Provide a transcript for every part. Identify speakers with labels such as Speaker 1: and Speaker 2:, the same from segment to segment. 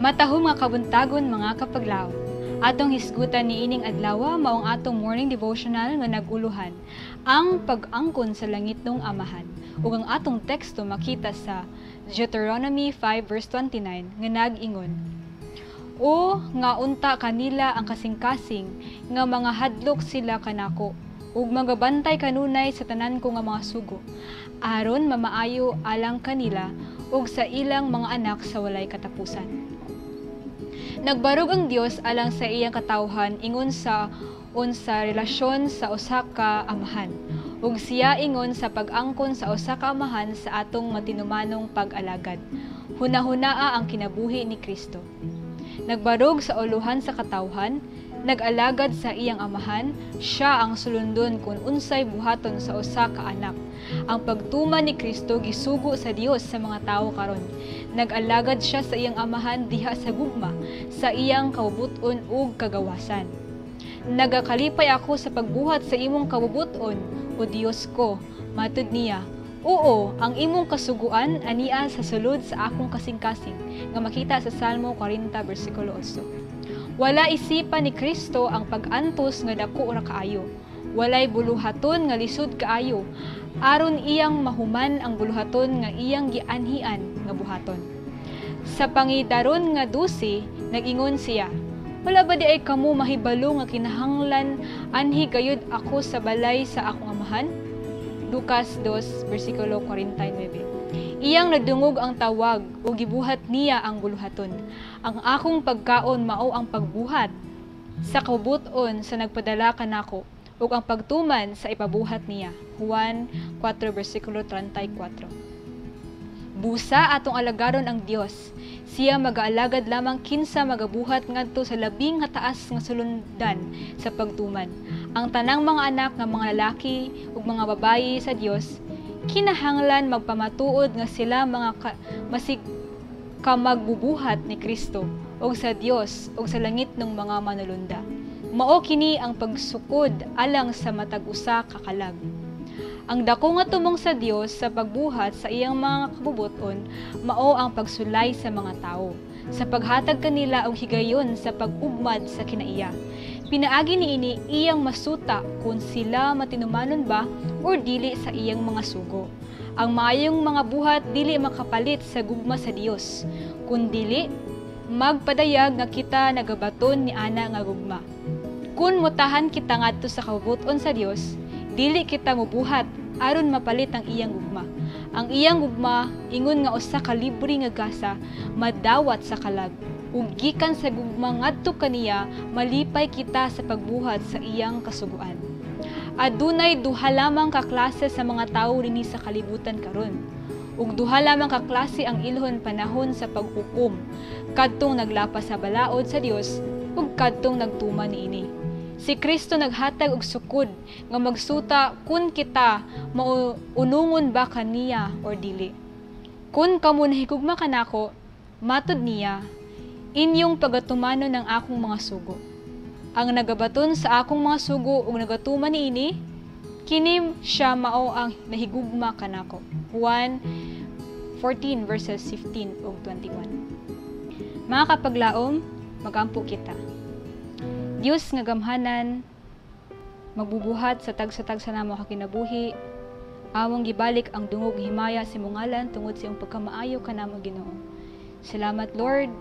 Speaker 1: Matahom nga kabuntagon mga kapaglaw. Atong hisgutan ni ining adlaw maong atong morning devotional nga naguluhan ang pag-angkon sa langit ng Amahan. Ug ang atong teksto makita sa Deuteronomy 5 verse 29 nga nag-ingon: O nga unta kanila ang kasing-kasing nga mga hadlok sila kanako ug magabantay kanunay sa tanan ko nga mga sugo aron mamaayo alang kanila ug sa ilang mga anak sa walay katapusan. Nagbarog ang Dios alang sa iyang katawhan ingon sa unsa relasyon sa usa ka amahan, ug siya ingon sa pag-angkon sa usa ka amahan sa atong matinumanong pag-alagad. Hunahunaa ang kinabuhi ni Kristo. Nagbarog sa uluhan sa katawhan, nag-alagad sa iyang amahan, siya ang sulundon kung unsay buhaton sa usa ka anak. Ang pagtuman ni Kristo gisugo sa Dios sa mga tawo karon. Nag-alagad siya sa iyang amahan diha sa gugma, sa iyang kabubuton ug kagawasan. Nagakalipay ako sa pagbuhat sa imong kabubuton, o Dios ko, matud niya. Oo, ang imong kasuguan ania sa sulod sa akong kasing-kasing, nga makita sa Salmo 40 versikulo 8. Wala isipan ni Kristo ang pag-antos nga dako ra kaayo. Walay buluhaton nga lisod kaayo, aron iyang mahuman ang buluhaton nga iyang gianhian nga buhaton. Sa pangidaron nga 12, nag-ingon siya, wala ba di ay kamo mahibalo nga kinahanglan anhi gayud ako sa balay sa akong amahan? Lucas 2 versikulo 49. Iyang nadungog ang tawag o gibuhat niya ang buluhaton. Ang akong pagkaon mao ang pagbuhat sa kabubuton sa nagpadala kanako ug ang pagtuman sa ipabuhat niya. Juan 4 versikulo 34. Busa atong alagaron ang Dios. Siya mag-aalagad lamang kinsa magabuhat ngadto sa labing nga taas nga sulundan sa pagtuman. Ang tanang mga anak nga mga lalaki ug mga babayi sa Dios kinahanglan magpamatuod nga sila mga kamagbubuhat ni Kristo ug sa Dios ug sa langit ng mga manulunda. Mao kini ang pagsukod alang sa matag usa ka kalag. Ang dako nga tumong sa Dios sa pagbuhat sa iyang mga kabubuton mao ang pagsulay sa mga tawo, sa paghatag kanila og higayon sa pag-ugmad sa kinaiya. Pinaagi niini iyang masuta kung sila matinumanon ba o dili sa iyang mga sugo. Ang maayong mga buhat dili makapalit sa gugma sa Dios, kun dili magpadayag nga kita nagabaton ni ana nga gugma. Kun mutahan kita ngadto sa kabubuton sa Dios, dili kita mobuhat aron mapalit ang iyang gugma. Ang iyang gugma ingon nga usa ka libre nga gasa madawat sa kalag. Ug gikan sa gugma ngadto kaniya malipay kita sa pagbuhat sa iyang kasuguan. Adunay duha lamang ka klase sa mga tawo dinhi sa kalibutan karon. Ug duha lamang ka klase ang ilhon panahon sa paghukom, kadtong naglapas sa balaod sa Dios ug kadtong nagtuman niini. Si Kristo naghatag og sukod nga magsuta kun kita maunungon ba kaniya or dili. Kun kamo nahigugma kanako, matud niya, inyong pagatumanon ng akong mga sugo. Ang nagabaton sa akong mga sugo ug nagatuman niini, kini siya mao ang nahigugma kanako. Juan 14 verses 15 ug 21. Mga kapaglaom, magampo kita. Diyos nga gamhanan, magbubuhat sa tag-sa namo kakinabuhi, among gibalik ang dungog himaya sa mungalan tungod sa iyong pagkamaayo kanamo Ginoo. Salamat Lord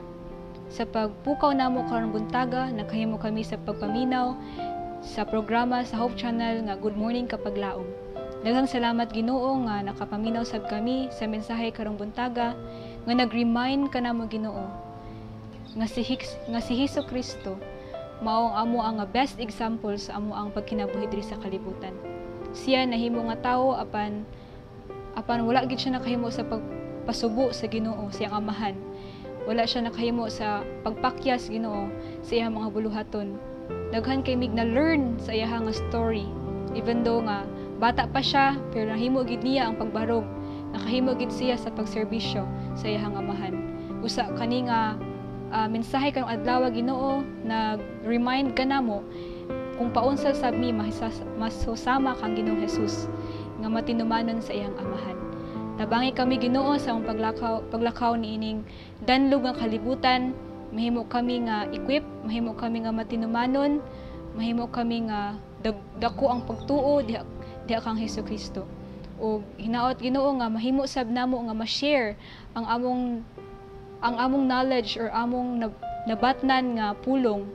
Speaker 1: sa pagpukaw namo karon buntaga, nakahimo kami sa pagpaminaw sa programa sa Hope Channel nga Good Morning Kapaglaom. Daghang salamat Ginoo nga nakapaminaw sab kami sa mensahe karong buntaga nga nag-remind kanamo Ginoo nga si Hesus Kristo mao amo ang best example sa amo ang pagkinabuhi diri sa kalibutan. Siya nahimo nga tawo apan wala gid siya nakahimo sa pagpasubo sa Ginoo siyang amahan. Wala siya nakahimo sa pagpakyas Ginoo sa iyang mga buluhaton. Daghan kay mig na learn sa iyang nga story. Even though nga bata pa siya, pero nahimo gid niya ang pagbarog. Nakahimo gid siya sa pagserbisyo sa iyang amahan. Usa kani nga mensahe karong adlaw Ginoo nag-remind kanamo kung paunsa sab mi masusama kang Ginoong Hesus nga matinumanon sa iyang amahan. Tabangi kami Ginoo sa among paglakaw niining danlog nga kalibutan mahimo kami nga equip, mahimo kami nga matinumanon, mahimo kami nga dako ang pagtuo diha kang Hesukristo. O hinaot Ginoo nga mahimo sab namo nga ma-share ang among knowledge or among nabatnan nga pulong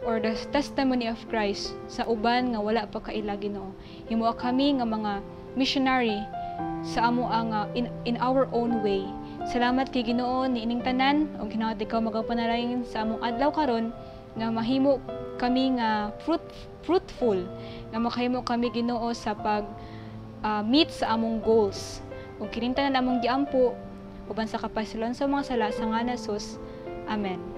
Speaker 1: or the testimony of Christ sa uban nga wala pa kaila Ginoo. Himo kami nga mga missionary sa amo ang in our own way. Salamat kay Ginoo niining tanan ug hinaot ikaw magapanalangin sa among adlaw karon nga mahimo kami nga fruitful, nga makahimo kami Ginoo sa pag meet sa among goals. Ug kining tanan among giampo uban sa kapastilon sa mga sala sa ngalan ni Jesus. Amen.